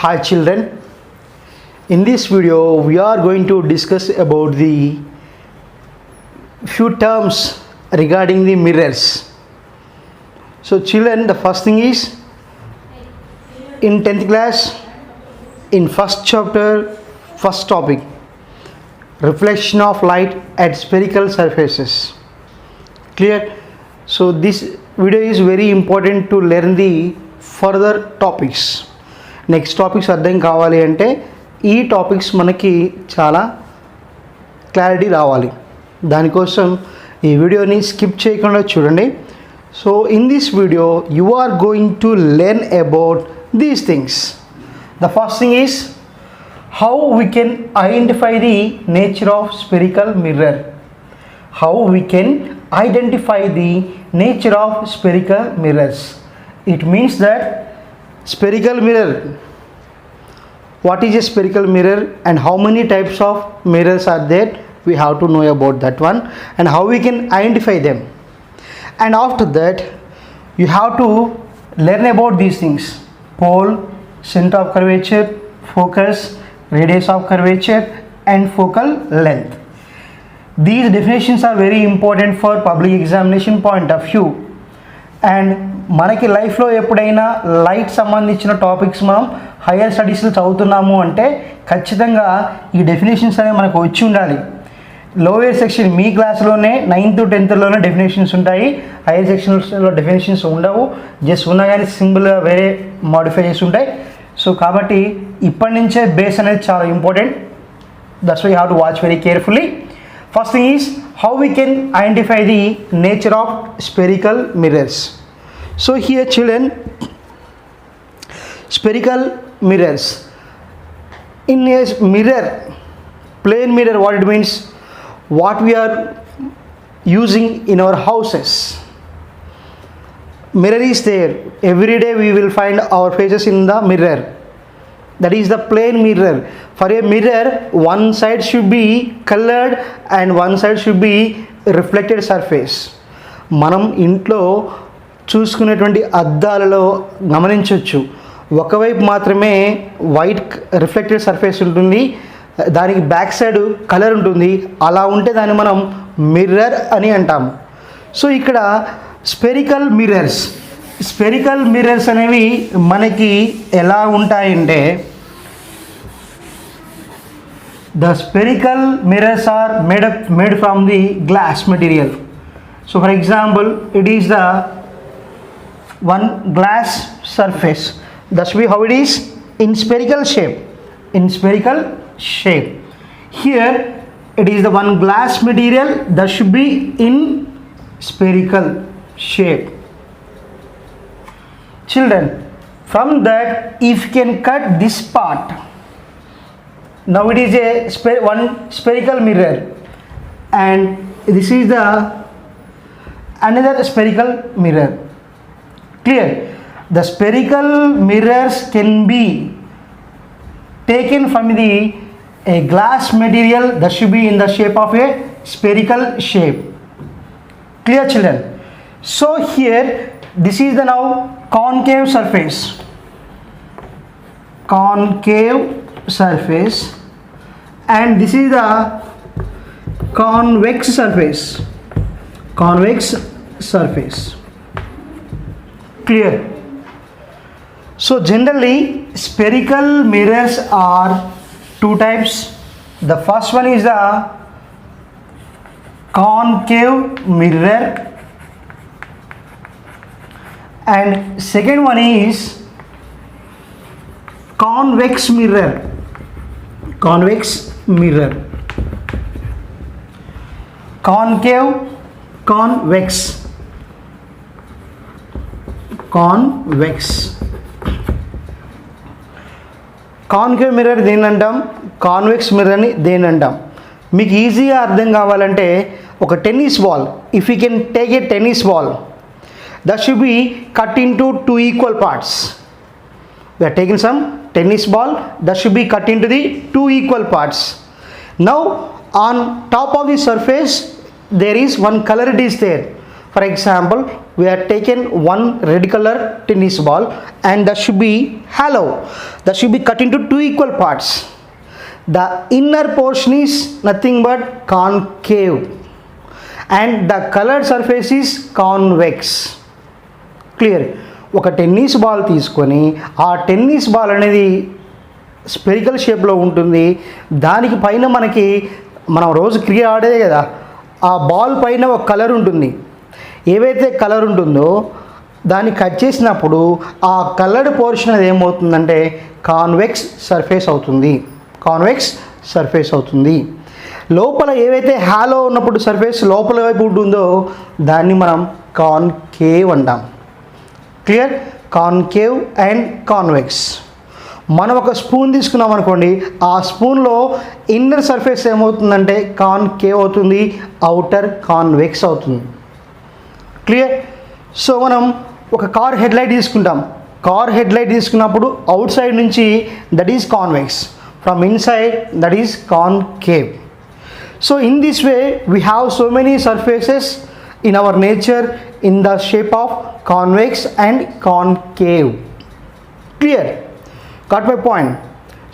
Hi children, in this video we are going to discuss about the few terms regarding the mirrors. So children, the first thing is in 10th class, in first chapter, first topic, reflection of light at spherical surfaces. Clear? So this video is very important to learn the further topics. Next topics అర్థం కావాలి అంటే ఈ topics మనకి చాలా clarity రావాలి. దానికోసం ఈ వీడియోని స్కిప్ చేయకుండా చూడండి. So in this video you are going to learn about these things. The first thing is how we can identify the nature of spherical mirror. How we can identify the nature of spherical mirrors. It means that spherical mirror, what is a spherical mirror and how many types of mirrors are there, we have to know about that one, and how we can identify them. And after that you have to learn about these things: pole, center of curvature, focus, radius of curvature and focal length. These definitions are very important for public examination point of view. And మనకి లైఫ్లో ఎప్పుడైనా light సంబంధించిన topics మనం higher స్టడీస్లో చదువుతున్నాము అంటే ఖచ్చితంగా ఈ డెఫినేషన్స్ అనేవి మనకు వచ్చి ఉండాలి. లోయర్ సెక్షన్ మీ క్లాస్లోనే 9th to 10thలోనే డెఫినేషన్స్ ఉంటాయి. హైయర్ సెక్షన్స్లో డెఫినేషన్స్ ఉండవు, జస్ట్ ఉన్నా కానీ సింపుల్గా వేరే మాడిఫై చేసి ఉంటాయి. సో కాబట్టి ఇప్పటి నుంచే బేస్ అనేది చాలా important. That's why you have to watch very carefully. First thing is how we can identify the nature of spherical mirrors. So here children, spherical mirrors. In a mirror, plain mirror, what it means, what we are using in our houses. Mirror is there. Every day we will find our faces in the mirror. That is the plain mirror. For a mirror, one side should be colored and one side should be reflected surface. మనం ఇంట్లో చూసుకునేటువంటి అద్దాలలో గమనించవచ్చు, ఒకవైపు మాత్రమే white reflected surface ఉంటుంది, దానికి back side colour ఉంటుంది. అలా ఉంటే దాన్ని మనం మిర్రర్ అని అంటాము. సో ఇక్కడ స్పెరికల్ మిర్రర్స్ అనేవి మనకి ఎలా ఉంటాయంటే, the spherical mirrors are made from the glass material. So for example, it is the one glass surface. That's how it is in spherical shape. Here it is the one glass material that should be in spherical shape. Children, from that if you can cut this part, now it is one spherical mirror, and this is the another spherical mirror. Clear? The spherical mirrors can be taken from a glass material that should be in the shape of a spherical shape. Clear children? So here this is the now concave surface, and this is the convex surface. Clear? So generally spherical mirrors are two types. The first one is the concave mirror, and second one is convex mirror. Concave, convex. Concave mirror దేని అంటాం, convex మిర్రర్ని దేని అంటాం. మీకు ఈజీగా అర్థం కావాలంటే ఒక tennis ball, if you can take a tennis ball, that should be cut into 2 equal parts. We are taking some tennis ball that should be cut into the 2 equal parts. Now on top of the surface there is one color is there. For example, we are taken one red color tennis ball and that should be hollow. That should be cut into two equal parts. The inner portion is nothing but concave and the colored surface is convex. Clear? ఒక tennis ball తీసుకొని ఆ tennis ball అనేది spherical షేప్లో ఉంటుంది. దానికి పైన మనకి మనం రోజు క్రికెట్ ఆడేదే కదా, ఆ బాల్ పైన ఒక కలర్ ఉంటుంది. ఏవైతే కలర్ ఉంటుందో దాన్ని కట్ చేసినప్పుడు ఆ కలర్డ్ పోర్షన్ అది ఏమవుతుందంటే కాన్వెక్స్ సర్ఫేస్ అవుతుంది. కాన్వెక్స్ సర్ఫేస్ అవుతుంది. లోపల ఏవైతే హాలో ఉన్నప్పుడు సర్ఫేస్ లోపల వైపు ఉంటుందో దాన్ని మనం కాన్కేవ్ అంటాం. క్లియర్? Concave and convex. మనం ఒక స్పూన్ తీసుకున్నాం అనుకోండి, ఆ స్పూన్లో ఇన్నర్ సర్ఫేస్ ఏమవుతుందంటే కాన్కేవ్ అవుతుంది, అవుటర్ కాన్వెక్స్ అవుతుంది. క్లియర్? సో మనం ఒక కార్ హెడ్లైట్ తీసుకుంటాం. కార్ హెడ్లైట్ తీసుకున్నప్పుడు అవుట్ సైడ్ నుంచి that is convex, from inside that is concave. So in this way we have so many surfaces in our nature in the shape of convex and concave. Clear? Got my point?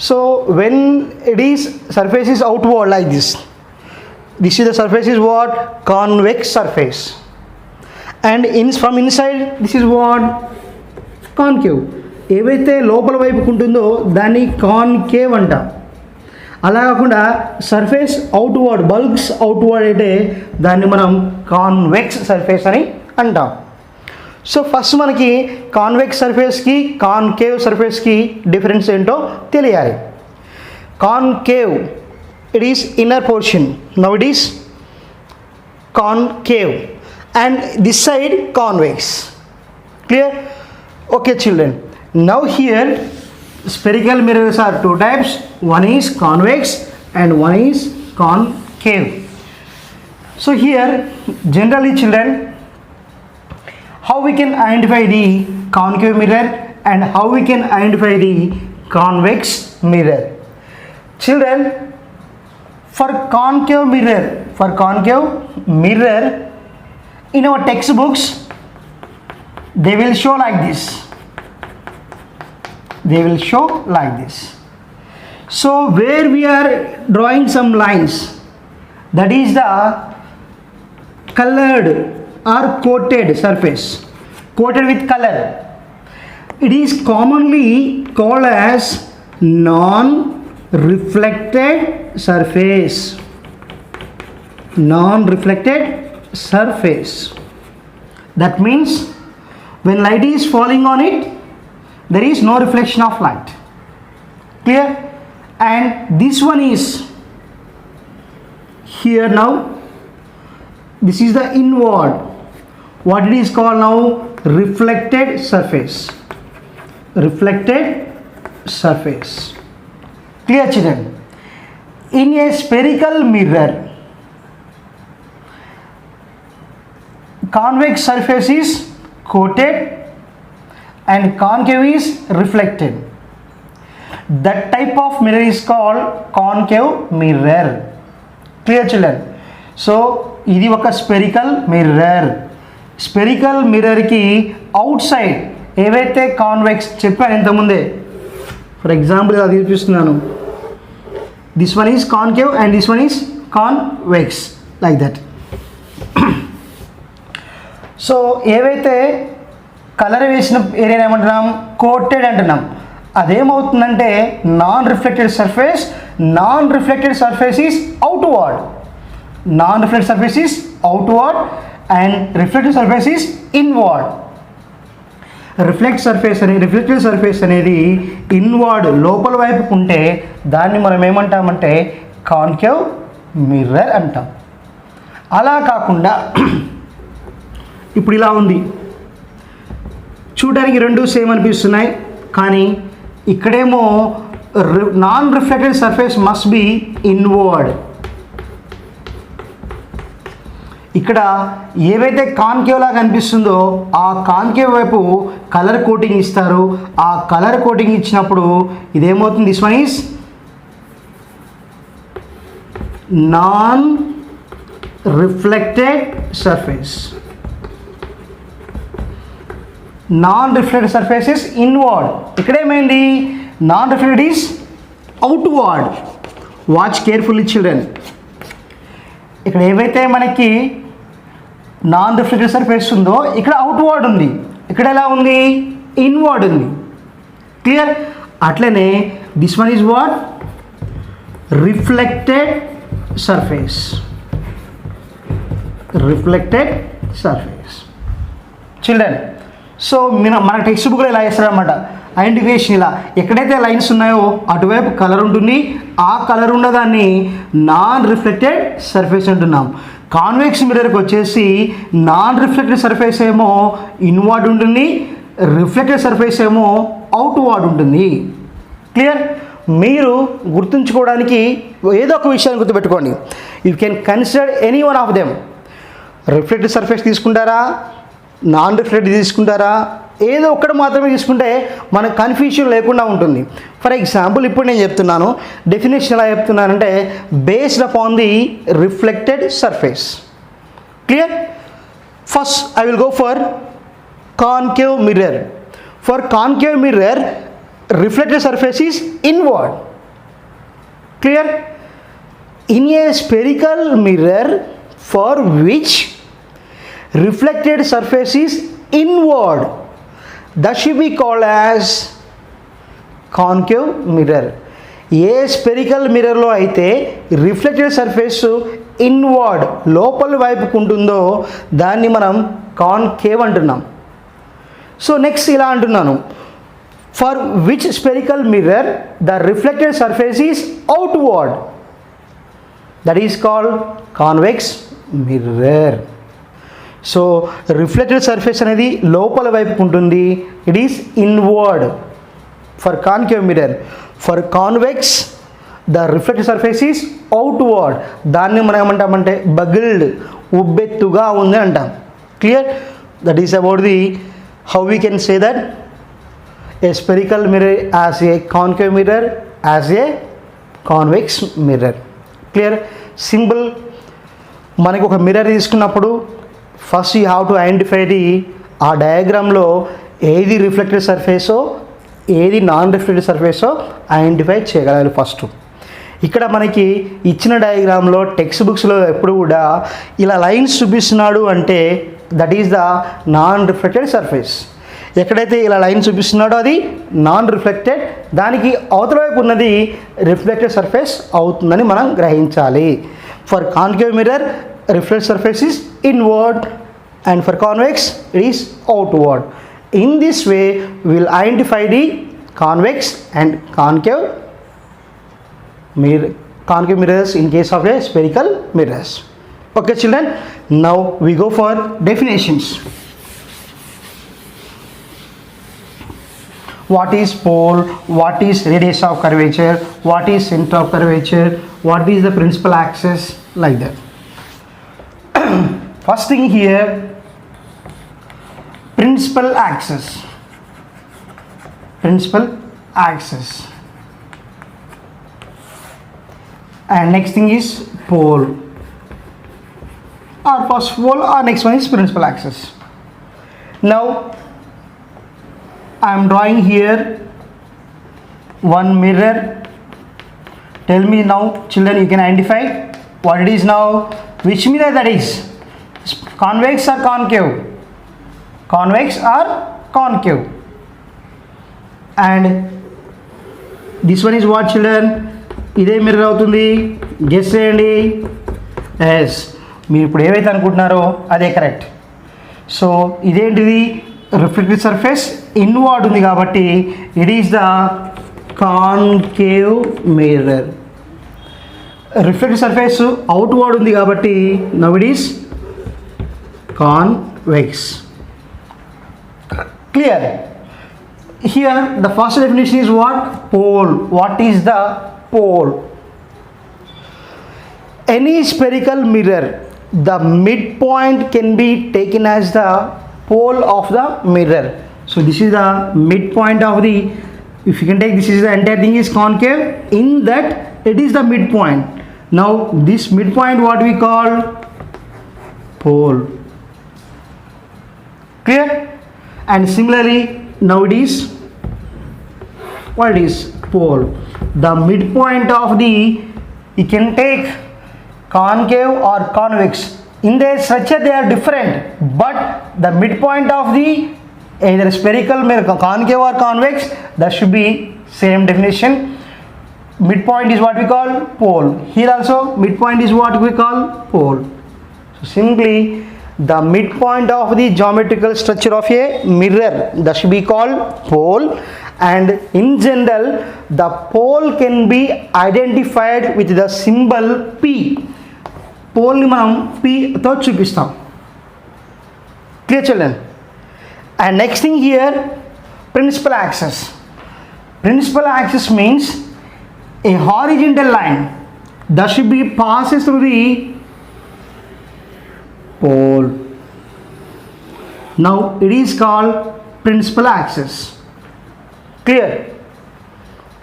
So when it is surface is outward like this is the surface is what? Convex surface. And from inside this is what? Concave. ఏవైతే లోపల వైపుకు ఉంటుందో దాన్ని concave అంటాం. అలా కాకుండా surface outward, bulks outward అయితే దాన్ని మనం కాన్వెక్స్ సర్ఫేస్ అని అంటాం. సో ఫస్ట్ మనకి కాన్వెక్స్ సర్ఫేస్కి కాన్కేవ్ సర్ఫేస్కి డిఫరెన్స్ ఏంటో తెలియాలి. Concave it is inner portion, now it is concave and this side convex. Clear? Okay children, now here spherical mirrors are two types. One is convex and one is concave. So here generally children, how we can identify the concave mirror and how we can identify the convex mirror. Children, for concave mirror in our textbooks they will show like this. They will show like this. So where we are drawing some lines, that is the colored or coated surface, coated with color. It is commonly called as non-reflected surface. Non-reflected surface. That means when light is falling on it, there is no reflection of light. Clear? And this one is here now, this is the inward, what it is called now? Reflected surface. Reflected surface. Clear children? In a spherical mirror, convex surface is coated and concave is reflected. That type of mirror is called concave mirror. Clear children? So ఇది ఒక spherical mirror. Spherical మిర్రర్కి outside ఏవైతే convex చెప్పాను ఇంతకుముందే, for example అది చూపిస్తున్నాను. This one is concave and this one is convex like that. So ఏవైతే colour వేసిన ఏరియా ఏమంటున్నాం? కోటెడ్ అంటున్నాం. అదేమవుతుందంటే non reflected surface. Non reflected surface is outward. Non reflected surface is outward and reflected surface is inward. Reflected surface అనేది inward, లోపల వైపుకు ఉంటే దాన్ని మనం ఏమంటామంటే కాన్కేవ్ మిర్రర్ అంటాం. అలా కాకుండా ఇప్పుడు ఇలా ఉంది, చూడడానికి రెండు సేమ్ అనిపిస్తున్నాయి, కానీ ఇక్కడేమో non reflected surface must be inward. ఇక్కడ ఏవైతే కాన్కేవ్ లాగా కనిపిస్తుందో ఆ కాన్కేవ్ వైపు కలర్ కోటింగ్ ఇస్తారు. ఆ కలర్ కోటింగ్ ఇచ్చినప్పుడు ఇదేమవుతుంది? This one is non reflected surface. Non reflected surface is inward. ఇక్కడ ఏమైంది, non reflected is outward. Watch carefully children. ఇక్కడ ఏవైతే మనకి నాన్ రిఫ్లెక్టెడ్ సర్ఫేస్ ఉందో ఇక్కడ అవుట్వర్డ్ ఉంది, ఇక్కడ ఎలా ఉంది, ఇన్వర్డ్ ఉంది. క్లియర్? అట్లనే this one is what, reflected surface. Reflected surface children. So మన టెక్స్ట్ బుక్లో ఇలా చేస్తారనమాట, ఐడెంటిఫికేషన్ ఇలా ఎక్కడైతే లైన్స్ ఉన్నాయో అటువైపు కలర్ ఉంటుంది, ఆ కలర్ ఉన్నదాన్ని నాన్ రిఫ్లెక్టెడ్ సర్ఫేస్ అంటున్నాం. కాన్వెక్స్ మిర్రర్కి వచ్చేసి నాన్ రిఫ్లెక్టెడ్ సర్ఫేస్ ఏమో ఇన్వర్డ్ ఉంటుంది, రిఫ్లెక్టెడ్ సర్ఫేస్ ఏమో అవుట్వర్డ్ ఉంటుంది. క్లియర్? మీరు గుర్తుంచుకోవడానికి ఏదో ఒక విషయాన్ని గుర్తుపెట్టుకోండి. You can consider any one of them. Reflected surface తీసుకుంటారా, నాన్ రిఫ్లెక్టెడ్ తీసుకుంటారా, ఏదో ఒక్కటి మాత్రమే తీసుకుంటే మనకు కన్ఫ్యూజన్ లేకుండా ఉంటుంది. ఫర్ ఎగ్జాంపుల్ ఇప్పుడు నేను చెప్తున్నాను, డెఫినేషన్ ఎలా చెప్తున్నానంటే based upon the reflected surface. Clear? First I will go for concave mirror. For concave mirror reflected surface is inward. Clear? In a spherical mirror for which reflected surface is inward, that should be called as concave mirror. ఏ spherical మిర్రర్లో అయితే reflected surface inward లోపల వైపుకు ఉంటుందో దాన్ని మనం concave అంటున్నాం. So next ఇలా అంటున్నాను, for which spherical mirror the reflected surface is outward, that is called convex mirror. So reflected surface అనేది లోపల వైపుకు ఉంటుంది, it is inward for concave mirror. For convex the reflected surface is outward, దాన్ని మనం ఏమంటామంటే బగిల్డ్, ఉబ్బెత్తుగా ఉంది అంటాం. Clear? that is about the how we can say that a spherical mirror as a concave mirror as a convex mirror. Clear? Simple. మనకి ఒక mirror తీసుకున్నప్పుడు first you have to identify the ఆ డయాగ్రామ్లో ఏది రిఫ్లెక్టెడ్ సర్ఫేసో ఏది non reflected సర్ఫేసో identify చేయగలగాలి first. ఇక్కడ మనకి ఇచ్చిన డయాగ్రామ్లో టెక్స్ట్ బుక్స్లో ఎప్పుడు కూడా ఇలా లైన్స్ చూపిస్తున్నాడు అంటే that is the non reflected surface. ఎక్కడైతే ఇలా లైన్ చూపిస్తున్నాడో అది నాన్ రిఫ్లెక్టెడ్, దానికి అవతల వైపు ఉన్నది రిఫ్లెక్టెడ్ సర్ఫేస్ అవుతుందని మనం గ్రహించాలి. For concave mirror reflected surface is inward and for convex it is outward. In this way will identify the convex and concave mirrors in case of a spherical mirrors. Okay children, now we go for definitions. What is pole, what is radius of curvature, what is center of curvature, what is the principal axis, like that. First thing here, principal axis. Principal axis. And next thing is pole. Our first pole, our next one is principal axis. Now I am drawing here one mirror. Tell me now children, you can identify what it is now. Which mirror that is? Convex or concave? Convex or concave? And this one is what children? ఇదే mirror అవుతుంది. Guess చేయండి. Yes, మీరు ఇప్పుడు ఏవైతే అనుకుంటున్నారో అదే correct. So ఇదేంటిది, reflected surface inward ఉంది కాబట్టి it is the concave mirror. Reflected surface outward ఉంది కాబట్టి now it is convex. Clear? Here the first definition is what? Pole. What is the pole? Any spherical mirror, the midpoint can be taken as the pole of the mirror. So this is the midpoint of the, if you can take, this is the entire thing is concave, in that it is the midpoint. Now this midpoint what we call pole. Clear? and similarly now it is what it is? Pole. The midpoint of the, you can take concave or convex. In their structure they are different, but the midpoint of the either spherical, concave or convex, that should be same definition. Midpoint is what we call pole. Here also midpoint is what we call pole. So simply the midpoint of the geometrical structure of a mirror, that should be called pole. And in general the pole can be identified with the symbol P. Pole ni manam P తో చూపిస్తాం. Clear children? And next thing here, principal axis. Principal axis means a horizontal line that should be passes through the pole. Now it is called principal axis. Clear?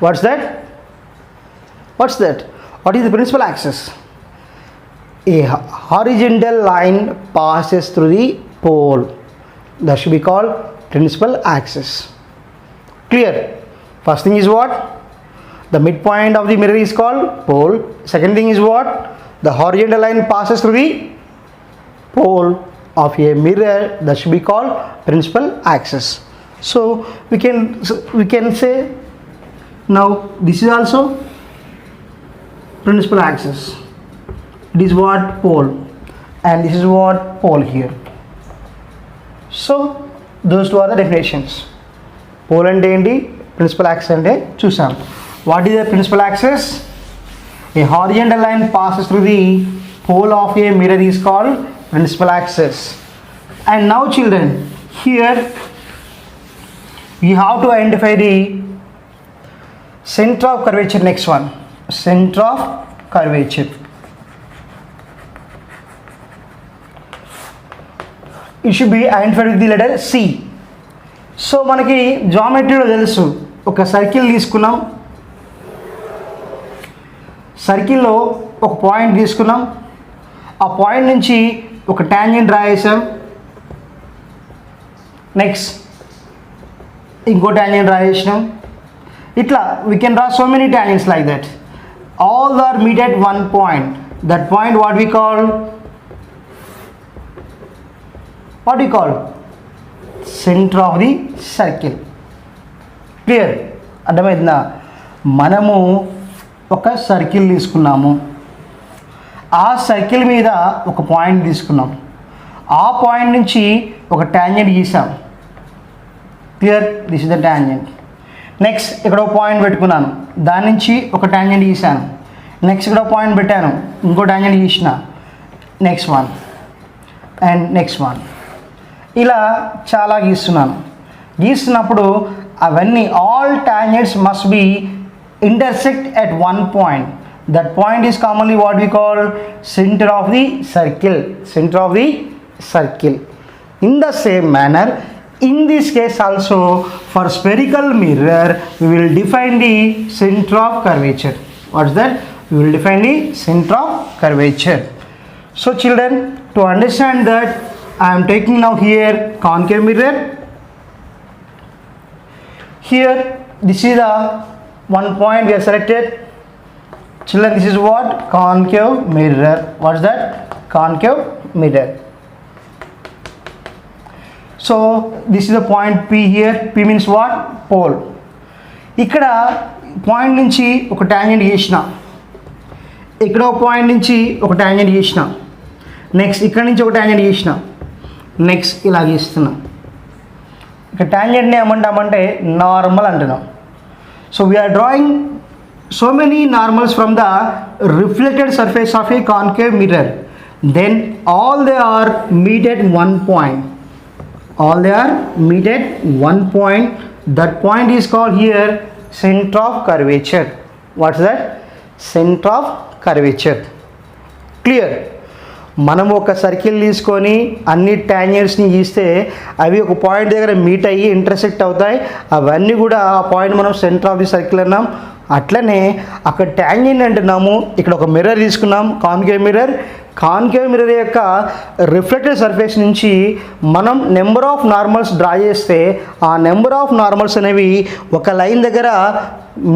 What's that? What's that? What is the principal axis? A horizontal line passes through the pole. That should be called principal axis. Clear? First thing is what? The midpoint of the mirror is called pole. Second thing is what? The horizontal line passes through the pole of a mirror. That should be called principal axis. So we can say now this is also principal axis. It is what? Pole, and this is what? Pole here. So those two are the definitions. Pole and enti, principal axis ante chusam. What is the principal axis? A horizontal line passes through the pole of a mirror is called principal axis. And now children, here you have to identify the center of curvature. Next one, center of curvature. It should be identified with the letter C. So మనకి జామెట్రీలో తెలుసు, ఒక circle తీసుకున్నాం, సర్కిల్లో ఒక point తీసుకున్నాం, ఆ point నుంచి ఒక ట్యాంజెంట్ డ్రా చేసాం, నెక్స్ట్ ఇంకో ట్యాంజెంట్ డ్రా చేసినాం. ఇట్లా we can draw so many tangents like that. All are meet at one point. That point what we call centre of the circle. Clear? అర్థమైందా? మనము ఒక సర్కిల్ తీసుకున్నాము, ఆ సర్కిల్ మీద ఒక పాయింట్ తీసుకున్నాం, ఆ పాయింట్ నుంచి ఒక ట్యాంజెంట్ గీసాం. Clear? This is the tangent. Next ఇక్కడ ఒక పాయింట్ పెట్టుకున్నాను, దాని నుంచి ఒక ట్యాంజెంట్ గీసాను. నెక్స్ట్ ఇక్కడ ఒక పాయింట్ పెట్టాను, ఇంకో ట్యాంజెంట్ గీసిన, next one and next one. ఇలా చాలా గీస్తున్నప్పుడు అవన్నీ all tangents must be intersect at one point. That point is commonly what we call centre of the circle. Centre of the circle. In the same manner, in this case also for spherical mirror we will define the center of curvature. What's that? We will define the center of curvature. So children, to understand that, I am taking now here concave mirror. Here this is the one point we have selected. Children, this is what? Concave mirror. What's that? Concave mirror. So this is the point P here. P means what? Pole. ఇక్కడ point నుంచి ఒక tangent గీసిన, ఇక్కడ ఒక point నుంచి ఒక tangent గీసిన, next ఇక్కడ నుంచి ఒక ట్యాంజెంట్ గీసిన, నెక్స్ట్ ఇలా గీస్తున్నా. ఇక్కడ ట్యాంజెంట్ని ఏమంటామంటే నార్మల్ అంటున్నాం. So we are drawing so many normals from the reflected surface of a concave mirror. Then all they are meet at one point. All they are meet at one point. That point is called here center of curvature. What's that? Center of curvature. Clear? మనం ఒక circle తీసుకొని అన్ని ట్యాంజెంట్స్ని గీస్తే అవి ఒక point దగ్గర meet అయ్యి intersect అవుతాయి. అవన్నీ కూడా ఆ పాయింట్ మనం సెంటర్ ఆఫ్ ది సర్కిల్ అన్నాం. అట్లనే అక్కడ ట్యాంజెంట్ అంటున్నాము. ఇక్కడ ఒక మిర్రర్ తీసుకున్నాం, కాన్కేవ్ మిర్రర్. కాన్కేవ్ మిర్రర్ యొక్క రిఫ్లెక్టెడ్ సర్ఫేస్ నుంచి మనం నెంబర్ ఆఫ్ నార్మల్స్ డ్రా చేస్తే ఆ నెంబర్ ఆఫ్ నార్మల్స్ అనేవి ఒక లైన్ దగ్గర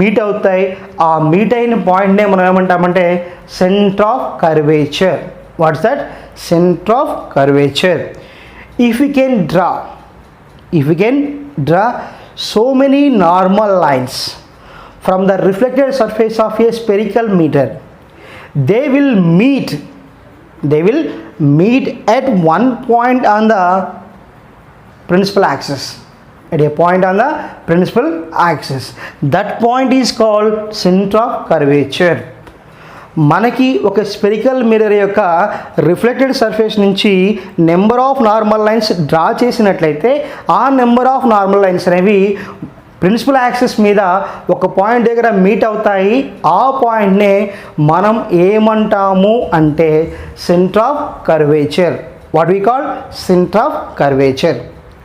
మీట్ అవుతాయి. ఆ మీట్ అయిన పాయింట్నే మనం ఏమంటామంటే centre of curvature. What's that? Centre of curvature. If you can draw so many normal lines from the reflected surface of a spherical mirror, they will meet at one point on the principal axis. At a point on the principal axis, that point is called center of curvature. మనకి ఒక spherical mirror యొక్క reflected surface నుంచి number of normal lines draw చేసినట్లయితే ఆ number of normal lines అనేవి principal axis మీద ఒక point దగ్గర మీట్ అవుతాయి. ఆ పాయింట్నే మనం ఏమంటాము అంటే centre of curvature. What we call centre of curvature.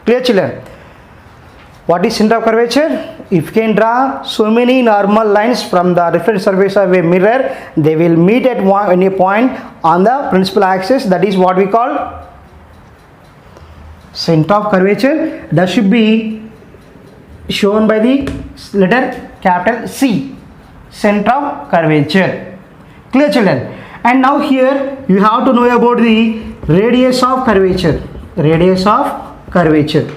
Clear children? What is center of curvature? If you can draw so many normal lines from the reflected surface of a mirror, they will meet at any point on the principal axis. That is what we call center of curvature. That should be shown by the letter capital C. Center of curvature. Clear children? And now here you have to know about the radius of curvature. Radius of curvature.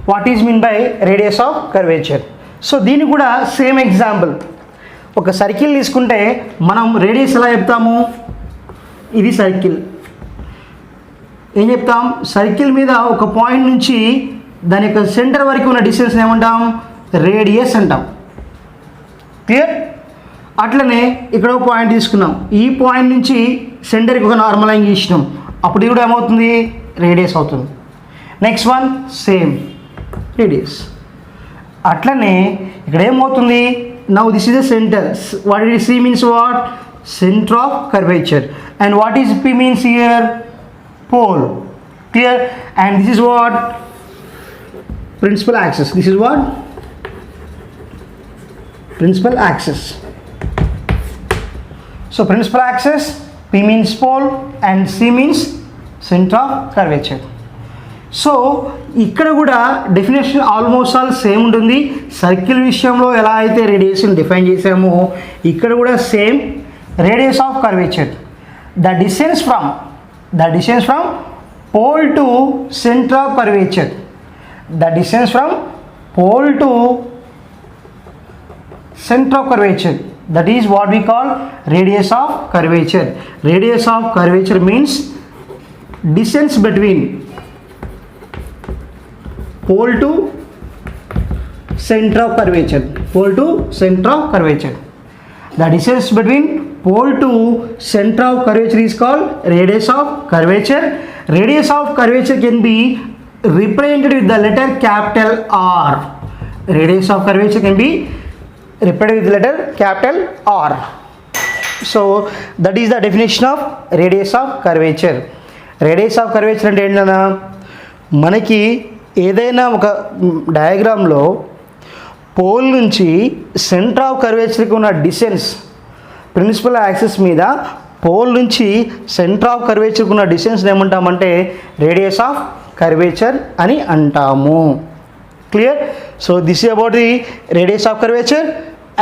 What is mean by radius of curvature? So దీనికి కూడా same example. ఒక circle తీసుకుంటే మనం radius ఎలా చెప్తాము? ఇది circle. ఏం చెప్తాం? సర్కిల్ మీద ఒక పాయింట్ నుంచి దాని యొక్క సెంటర్ వరకు ఉన్న డిస్టెన్స్ ఏమంటాం? రేడియస్ అంటాం. క్లియర్? అట్లనే ఇక్కడ ఒక పాయింట్ తీసుకున్నాం. ఈ పాయింట్ నుంచి సెంటర్కి ఒక నార్మల్ లైన్ గీసినాం. అప్పుడు ఇది కూడా ఏమవుతుంది? రేడియస్ అవుతుంది. Next one same radius. అట్లనే ఇక్కడ ఏమవుతుంది? Now this is the centre. What it C means what? Centre of curvature. And what is P means here? Pole. Clear? And this is what? Principal axis. This is what? Principal axis. So principal axis, P means pole and C means center of curvature. So ఇక్కడ కూడా definition almost all same ఉంటుంది. Circle విషయంలో ఎలా అయితే radiation define చేసామో ఇక్కడ కూడా same. Radius of curvature, the distance from pole to centre of curvature. The distance from pole to center of curvature, that is what we call radius of curvature. Radius of curvature means distance between pole to center of curvature. Pole to center of curvature. The distance between pole to center of curvature is called radius of curvature. Radius of curvature can be represented with the letter capital R. Radius of curvature can be represented with the letter capital R. So that is the definition of radius of curvature. Radius of curvature అంటే ఏంటన్నా, మనకి ఏదైనా ఒక డయాగ్రామ్లో pole నుంచి centre of కర్వేచర్కి ఉన్న distance, principal axis మీద pole నుంచి centre of కర్వేచర్కి ఉన్న డిస్టెన్స్ ఏమంటామంటే రేడియస్ ఆఫ్ కర్వేచర్ అని అంటాము. Clear? So this is about the radius of curvature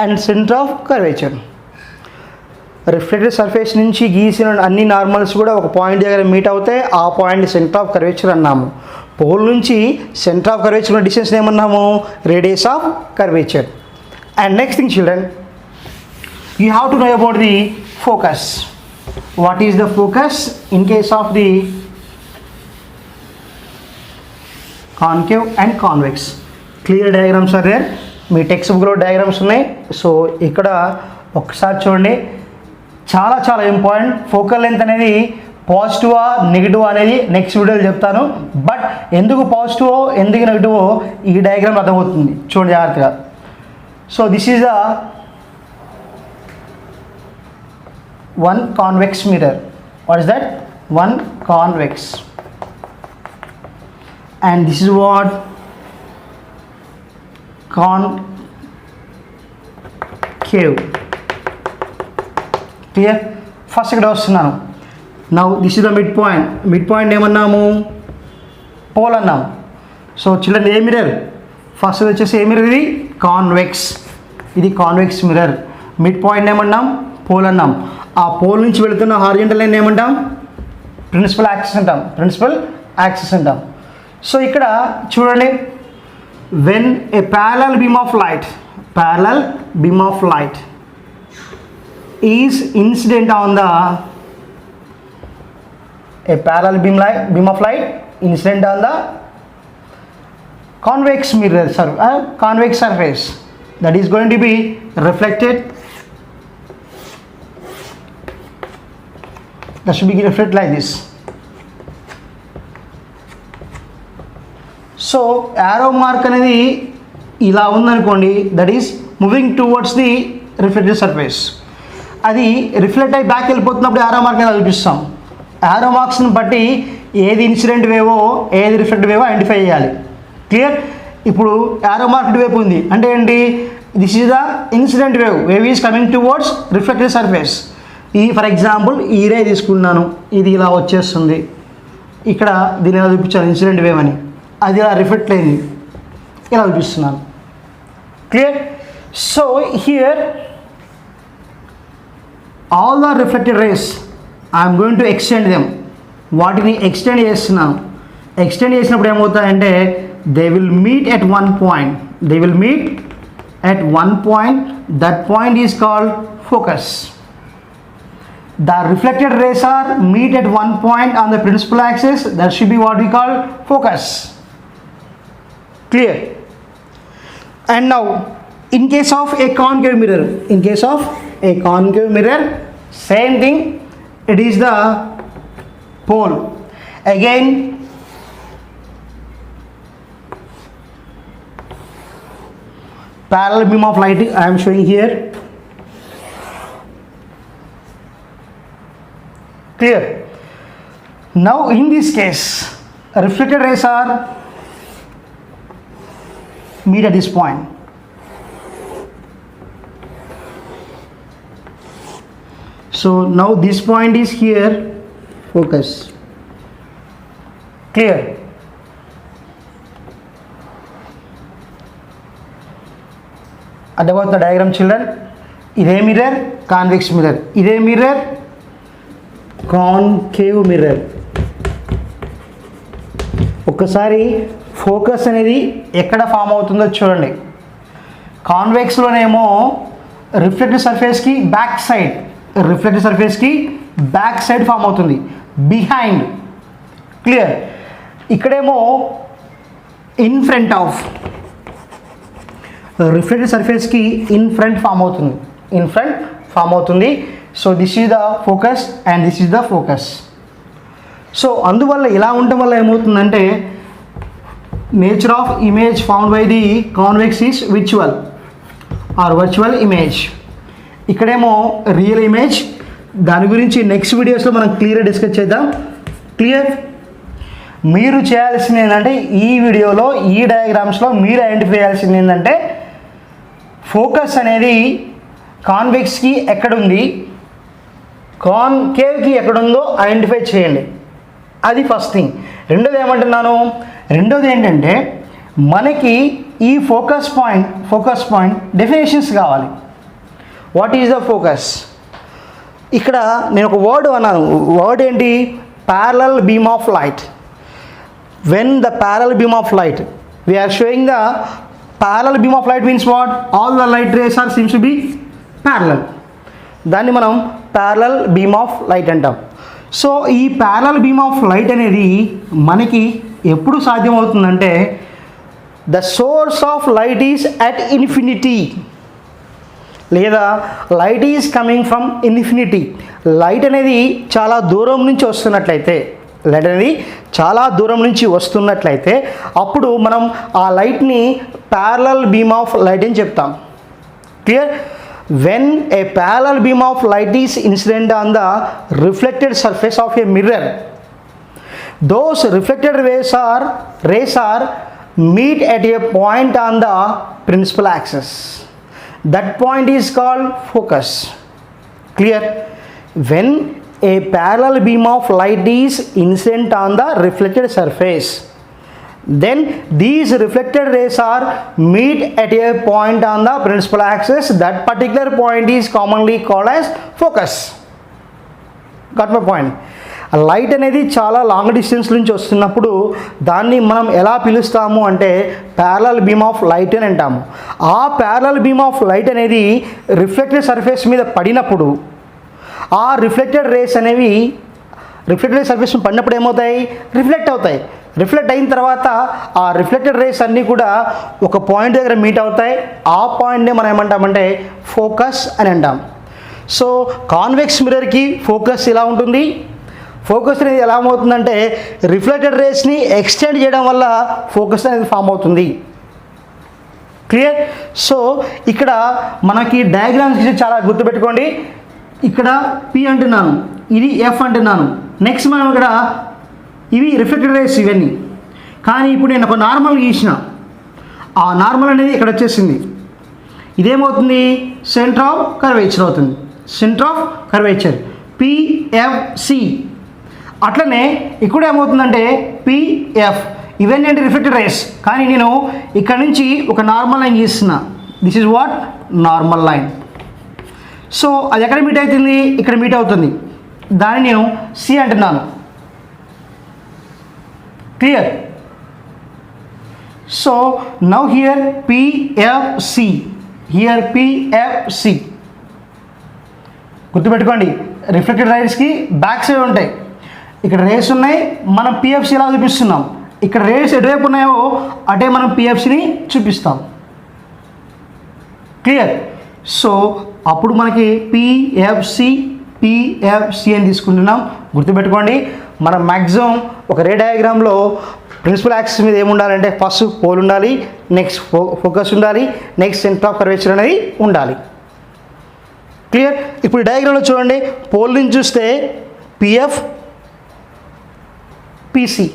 and centre of curvature. Reflected surface నుంచి గీసిన అన్ని నార్మల్స్ కూడా ఒక పాయింట్ దగ్గర మీట్ అవుతాయి. ఆ పాయింట్ సెంటర్ ఆఫ్ కర్వేచర్ అన్నాము. పోల్ నుంచి సెంటర్ ఆఫ్ కర్వేచర్ ఉన్న డిస్టెన్స్ ఏమన్నాము? Radius of curvature. And next thing children, you have to know about the focus. What is the focus in case of the concave and convex? Clear diagrams are there. మీ text బుక్లో diagrams ఉన్నాయి. So ఇక్కడ ఒకసారి చూడండి, చాలా చాలా important. Focal length అనేది పాజిటివా negative అనేది నెక్స్ట్ వీడియోలో చెప్తాను. బట్ ఎందుకు పాజిటివో ఎందుకు నెగిటివో ఈ డయాగ్రామ్ అర్థమవుతుంది. చూడండి జాగ్రత్తగా. So this is the one convex mirror. What is that? One convex. And this is what? Concave. Clear. First ఇక్కడ వస్తున్నాను. Now this is the mid point ఏమన్నాము, పోల్ అన్నాము. So children a mirror, first వచ్చేసి a mirror, ఇది convex, ఇది convex mirror. Mid point ఏమన్నాం, pole అన్నాం. ఆ పోల్ నుంచి వెళుతున్న హారిజంటల్ లైన్ ఏమంటాం, ప్రిన్సిపల్ యాక్సిస్ అంటాం, ప్రిన్సిపల్ యాక్సిస్ అంటాం. సో ఇక్కడ చూడండి, when a parallel beam of light is incident on the beam of light incident on the convex mirror convex surface, that is going to be reflected, that should be reflected like this. So arrow mark అనేది ఇలా ఉందనుకోండి, that is moving towards the reflected surface. అది reflect అయ్యి back వెళ్ళిపోతున్నప్పుడు arrow mark అనేది చూపిస్తాం. Arrow మార్క్స్ని బట్టి ఏది ఇన్సిడెంట్ వేవో ఏది రిఫ్లెక్ట్ వేవో ఐడెంటిఫై చేయాలి. క్లియర్. ఇప్పుడు యారో మార్క్ వైపు ఉంది అంటే ఏంటి, this is the incident wave is coming towards reflected surface. For example ఈ రే తీసుకున్నాను, ఇది ఇలా వచ్చేస్తుంది, ఇక్కడ దీన్ని ఎలా చూపించాను ఇన్సిడెంట్ వేవ్ అని, అది ఇలా రిఫ్లెక్ట్ అయింది, ఇలా చూపిస్తున్నాను. Clear. So here all the reflected rays I'm going to extend them. వాటిని ఎక్స్టెండ్ చేస్తున్నాను. ఎక్స్టెండ్ చేసినప్పుడు ఏమవుతాయంటే they will meet at one point, that point is called focus. The reflected rays are meet at one point on the principal axis, that should be what we call focus. Clear. And now in case of a concave mirror, same thing, it is the pole. Again parallel beam of light I am showing here. Clear. Now in this case reflected rays are meet at this point. So now this point is here, focus. Clear. And about the diagram children, ఇదే mirror convex mirror, ఇదే mirror concave mirror. ఒక్కసారి focus అనేది ఎక్కడ form అవుతుందో చూడండి. కాన్వెక్స్లోనేమో reflected సర్ఫేస్కి back side form అవుతుంది, బిహైండ్. క్లియర్. ఇక్కడేమో ఇన్ ఫ్రంట్ ఆఫ్ రిఫ్లెక్టెడ్ సర్ఫేస్కి ఇన్ ఫ్రంట్ ఫామ్ అవుతుంది. So this is the focus and this is the focus. So అందువల్ల ఇలా ఉండటం వల్ల ఏమవుతుందంటే nature of image found by the convex is virtual image. ఇక్కడేమో రియల్ ఇమేజ్. దాని గురించి నెక్స్ట్ వీడియోస్లో మనం క్లియర్గా డిస్కస్ చేద్దాం. క్లియర్. మీరు చేయాల్సింది ఏంటంటే ఈ వీడియోలో ఈ డయాగ్రామ్స్లో మీరు ఐడెంటిఫై చేయాల్సింది ఏంటంటే ఫోకస్ అనేది కాన్వెక్స్కి ఎక్కడుంది, కాన్కేవ్కి ఎక్కడుందో ఐడెంటిఫై చేయండి. అది ఫస్ట్ థింగ్. రెండోది ఏంటంటే మనకి ఈ ఫోకస్ పాయింట్ డెఫినేషన్స్ కావాలి. What is the focus? ఇక్కడ నేను ఒక వర్డ్ అన్నాను. వర్డ్ ఏంటి? Parallel beam of light. When the parallel beam of light we are showing the parallel beam of light means what? All the light rays are seems to be parallel. దాన్ని మనం parallel beam of light అంటాం. సో ఈ parallel beam of light అనేది మనకి ఎప్పుడు సాధ్యమవుతుందంటే the source of light is at infinity, లేదా light is coming from infinity. Light అనేది చాలా దూరం నుంచి వస్తున్నట్లయితే అప్పుడు మనం ఆ లైట్ని ప్యారలల్ బీమ్ ఆఫ్ లైట్ అని చెప్తాం. Clear. When a parallel beam of light is incident on the reflected surface of a mirror, those reflected rays are meet at a point on the principal axis. That point is called focus. Clear? when a parallel beam of light is incident on the reflected surface, then these reflected rays are meet at a point on the principal axis. That particular point is commonly called as focus. Got my point? Light అనేది చాలా long distance నుంచి వస్తున్నప్పుడు దాన్ని మనం ఎలా పిలుస్తాము అంటే parallel beam of light అని అంటాము. ఆ ప్యారలల్ బీమ్ ఆఫ్ లైట్ అనేది రిఫ్లెక్టెడ్ సర్ఫేస్ మీద పడినప్పుడు ఆ రిఫ్లెక్టెడ్ రేస్ అనేవి రిఫ్లెక్టెడ్ సర్ఫేస్ పడినప్పుడు ఏమవుతాయి, రిఫ్లెక్ట్ అవుతాయి. రిఫ్లెక్ట్ అయిన తర్వాత ఆ రిఫ్లెక్టెడ్ రేస్ అన్నీ కూడా ఒక పాయింట్ దగ్గర మీట్ అవుతాయి. ఆ పాయింట్ని మనం ఏమంటామంటే ఫోకస్ అని అంటాం. సో కాన్వెక్స్ మిర్రర్కి ఫోకస్ ఇలా ఉంటుంది. ఫోకస్ అనేది ఎలా అవుతుందంటే రిఫ్లెక్టెడ్ రేస్ని ఎక్స్టెండ్ చేయడం వల్ల ఫోకస్ అనేది ఫామ్ అవుతుంది. క్లియర్? సో ఇక్కడ మనకి డయాగ్రామ్స్ చాలా గుర్తుపెట్టుకోండి. ఇక్కడ పి అంటున్నాను, ఇది ఎఫ్ అంటున్నాను. నెక్స్ట్ మనం ఇక్కడ ఇవి రిఫ్లెక్టెడ్ రేస్ ఇవన్నీ. కానీ ఇప్పుడు నేను ఒక నార్మల్ గీసిన, ఆ నార్మల్ అనేది ఇక్కడ వచ్చేసింది. ఇదేమవుతుంది, సెంటర్ ఆఫ్ కర్వేచర్ అవుతుంది. Centre of curvature PFC. అట్లనే ఇక్కడ ఏమవుతుందంటే పిఎఫ్. ఇవన్నీ అంటే రిఫ్లెక్టెడ్ రేస్. కానీ నేను ఇక్కడ నుంచి ఒక నార్మల్ లైన్ గీస్తున్నా. This is what normal line. So అది ఎక్కడ మీట్ అవుతుంది, ఇక్కడ మీట్ అవుతుంది. దాన్ని నేను సి అంటున్నాను. Clear? So now here PFC, here PFC. గుర్తుపెట్టుకోండి, రిఫ్లెక్టెడ్ రేస్కి బ్యాక్ సైడ్ ఉంటాయి. ఇక్కడ రేస్ ఉన్నాయి, మనం పిఎఫ్సి ఎలా చూపిస్తున్నాం. ఇక్కడ రేస్ ఎటువైపు ఉన్నాయో అటే మనం పిఎఫ్సిని చూపిస్తాం. క్లియర్? సో అప్పుడు మనకి పిఎఫ్సి అని తీసుకుంటున్నాం. గుర్తుపెట్టుకోండి, మనం మ్యాక్సిమం ఒక రే డయాగ్రామ్లో ప్రిన్సిపల్ యాక్సిస్ మీద ఏముండాలంటే ఫస్ట్ పోల్ ఉండాలి, నెక్స్ట్ ఫోకస్ ఉండాలి, నెక్స్ట్ సెంటర్ ఆఫ్ కర్వేచర్ అనేది ఉండాలి. క్లియర్? ఇప్పుడు డయాగ్రామ్లో చూడండి, పోల్ నుంచి చూస్తే పిఎఫ్ పిసి.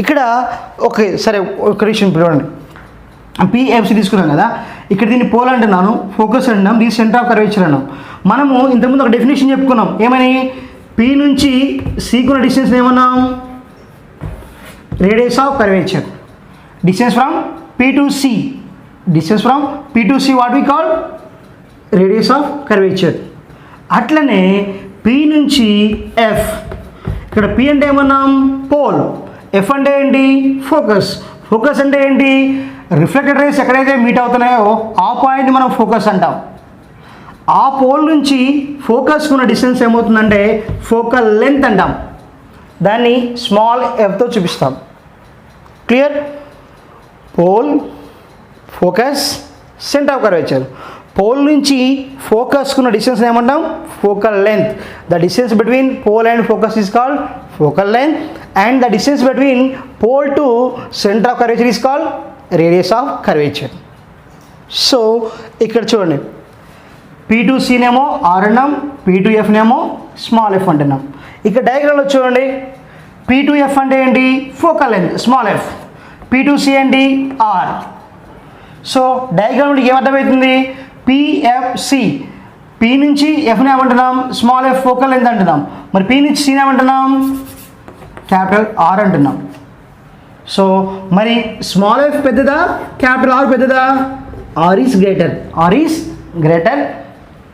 ఇక్కడ ఓకే సరే ఒక విషయం చూడండి, పిఎఫ్సి తీసుకున్నాం కదా, ఇక్కడ దీన్ని పోల్ అంటున్నాను, ఫోకస్ అంటున్నాం, దీన్ని సెంటర్ ఆఫ్ కర్వేచర్ అన్నాం. మనము ఇంతకుముందు ఒక డెఫినేషన్ చెప్పుకున్నాం. ఏమని? పి నుంచి సికి ఉన్న డిస్టెన్స్ ఏమన్నాం, radius of curvature. Distance from P to C, distance from P to C what we call radius of curvature. అట్లనే పి నుంచి ఎఫ్. ఇక్కడ పి అంటే ఏమన్నాం, పోల్. ఎఫ్ అంటే ఏంటి, ఫోకస్. ఫోకస్ అంటే ఏంటి, రిఫ్లెక్టెడ్ రేస్ ఎక్కడైతే మీట్ అవుతున్నాయో ఆ పాయింట్ని మనం ఫోకస్ అంటాం. ఆ పోల్ నుంచి ఫోకస్ ఉన్న డిస్టెన్స్ ఏమవుతుందంటే ఫోకల్ లెంత్ అంటాం. దాన్ని స్మాల్ ఎఫ్తో చూపిస్తాం. Clear? Pole, focus, centre of curvature. Pole నుంచి ఫోకస్కున్న డిస్టెన్స్ ఏమంటాం, focal length. The distance between pole and focus is called focal length, and the distance between pole to centre of curvature is called radius of curvature. So ఇక్కడ చూడండి, P to సీనేమో R అన్నాం, P to ఎఫ్నేమో small F అంటున్నాం. ఇక్కడ డయాగ్రామ్లో చూడండి, P to F అంటే ఏంటి, focal length small F. P to C ఏంటి, ఆర్. సో డయాగ్రామ్ ఏమర్థమవుతుంది, పిఎఫ్సి. పి నుంచి ఎఫ్ని ఏమంటున్నాం, స్మాల్ ఎఫ్ ఫోకల్ లెంత్ అంటున్నాం. మరి పి నుంచి సీని ఏమంటున్నాం, క్యాపిటల్ ఆర్ అంటున్నాం. సో మరి స్మాల్ ఎఫ్ పెద్దదా, క్యాపిటల్ ఆర్ పెద్దదా? R is greater. R is greater.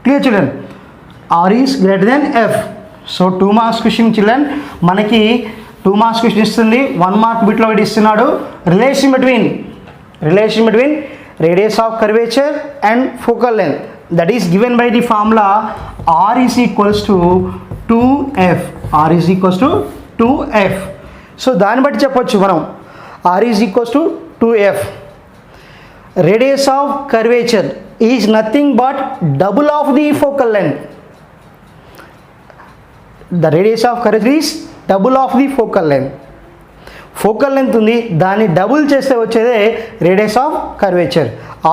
Clear children? R is greater then F. So 2 marks question children. మనకి 2 మార్క్స్ క్వశ్చన్ ఇస్తుంది, 1 మార్క్ బిట్లో ఒకటి ఇస్తున్నాడు. Relation between radius of curvature and focal length, that is given by the formula R is equals to 2F. R is equals to 2F. So దాన్ని బట్టి చెప్పొచ్చు మనం R is equals to 2F. Radius of curvature is nothing but double of the focal length. The radius of curvature is double of the focal length. Focal length ఉంది, దాన్ని double చేస్తే వచ్చేదే radius of curvature.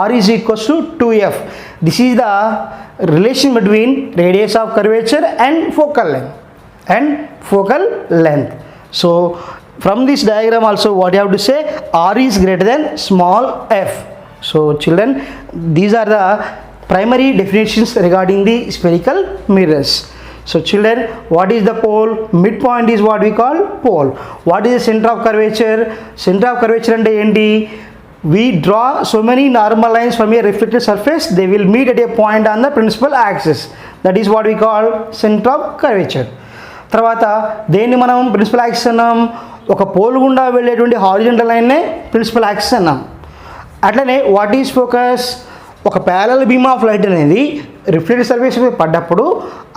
R is equals to 2F. This is the relation between radius of curvature and focal length. So from this diagram also what you have to say, R is greater than small f. So children, these are the primary definitions regarding the spherical mirrors. So children, what is the pole? Midpoint is what we call pole. What is the center of curvature? Center of curvature ante enti? We draw so many normal lines from a reflected surface. They will meet at a point on the principal axis. That is what we call center of curvature. తర్వాత దేన్ని మనం principal axis అన్నాం? ఒక pole గుండా వెళ్ళేటువంటి horizontal లైన్నే principal axis అన్నాం. అట్లనే what is focus? ఒక ప్యారలల్ బీమ్ ఆఫ్ లైట్ అనేది రిఫ్లెక్టెడ్ సర్ఫేస్ మీద పడ్డప్పుడు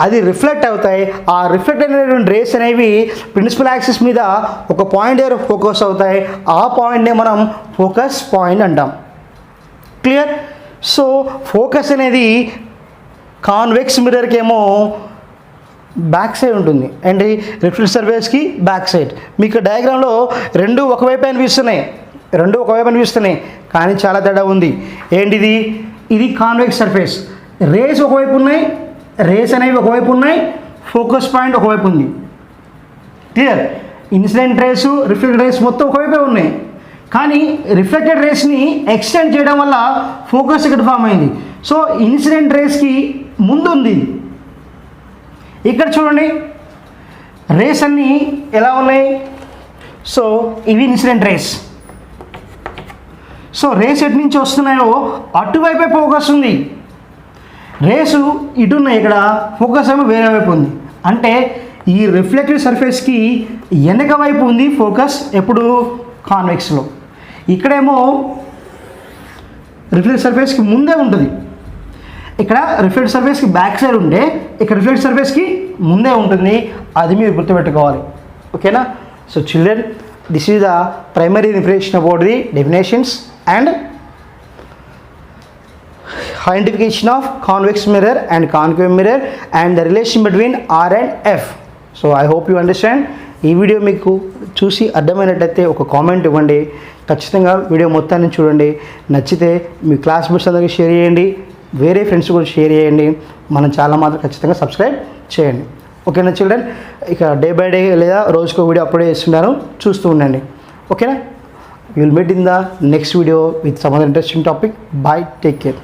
అది రిఫ్లెక్ట్ అవుతాయి. ఆ రిఫ్లెక్ట్ అయినటువంటి రేస్ అనేవి ప్రిన్సిపల్ యాక్సిస్ మీద ఒక పాయింట్ దగ్గర ఫోకస్ అవుతాయి. ఆ పాయింట్నే మనం ఫోకస్ పాయింట్ అంటాం. క్లియర్? సో ఫోకస్ అనేది కాన్వెక్స్ మిర్రర్కి ఏమో బ్యాక్ సైడ్ ఉంటుంది అండ్ రిఫ్లెక్టెడ్ సర్ఫేస్కి బ్యాక్ సైడ్. మీకు డయాగ్రామ్లో రెండు ఒకవైపు అనిపిస్తున్నాయి కానీ చాలా తేడా ఉంది. ఏంటిది? ఇది కాన్వెక్స్ సర్ఫేస్, రేస్ ఒకవైపు ఉన్నాయి, రేస్ అనేవి ఒకవైపు ఉన్నాయి, ఫోకస్ పాయింట్ ఒకవైపు ఉంది. Clear? Incident race, reflected race మొత్తం ఒకవైపే ఉన్నాయి. కానీ రిఫ్లెక్టెడ్ రేస్ని ఎక్స్టెండ్ చేయడం వల్ల ఫోకస్ ఇక్కడ ఫామ్ అయింది. సో ఇన్సిడెంట్ రేస్కి ముందు ఉంది. ఇక్కడ చూడండి రేస్ అన్నీ ఎలా ఉన్నాయి. సో ఇవి ఇన్సిడెంట్ రేస్. సో రేస్ ఎటు నుంచి వస్తున్నాయో అటువైపే ఫోకస్ ఉంది. రేసు ఇటు ఉన్నాయి, ఇక్కడ ఫోకస్ ఏమో వేరే వైపు ఉంది. అంటే ఈ రిఫ్లెక్టివ్ సర్ఫేస్కి వెనక వైపు ఉంది ఫోకస్, ఎప్పుడు? కాన్వెక్స్లో. ఇక్కడేమో రిఫ్లెక్టివ్ సర్ఫేస్కి ముందే ఉంటుంది. ఇక్కడ రిఫ్లెక్టివ్ సర్ఫేస్కి బ్యాక్ సైడ్ ఉంటే ఇక్కడ రిఫ్లెక్టివ్ సర్ఫేస్కి ముందే ఉంటుంది. అది మీరు గుర్తుపెట్టుకోవాలి. ఓకేనా? So children, this is the primary information about the definitions and identification of convex mirror and concave mirror and the relation between R and F. So I hope you understand. ఈ video మీకు చూసి అర్థమైనట్లయితే ఒక comment ఇవ్వండి. ఖచ్చితంగా video మొత్తాన్ని చూడండి. నచ్చితే మీ classmates అందరికీ షేర్ చేయండి, వేరే ఫ్రెండ్స్ కూడా షేర్ చేయండి. మనం చాలా మాత్రం ఖచ్చితంగా సబ్స్క్రైబ్ చేయండి. ఓకేనా చిల్డ్రన్? ఇక డే బై డే లేదా రోజుకో వీడియో అప్లోడ్ చేస్తున్నాను, చూస్తూ ఉండండి. ఓకేనా? You will meet in the next video with some other interesting topic. Bye, take care.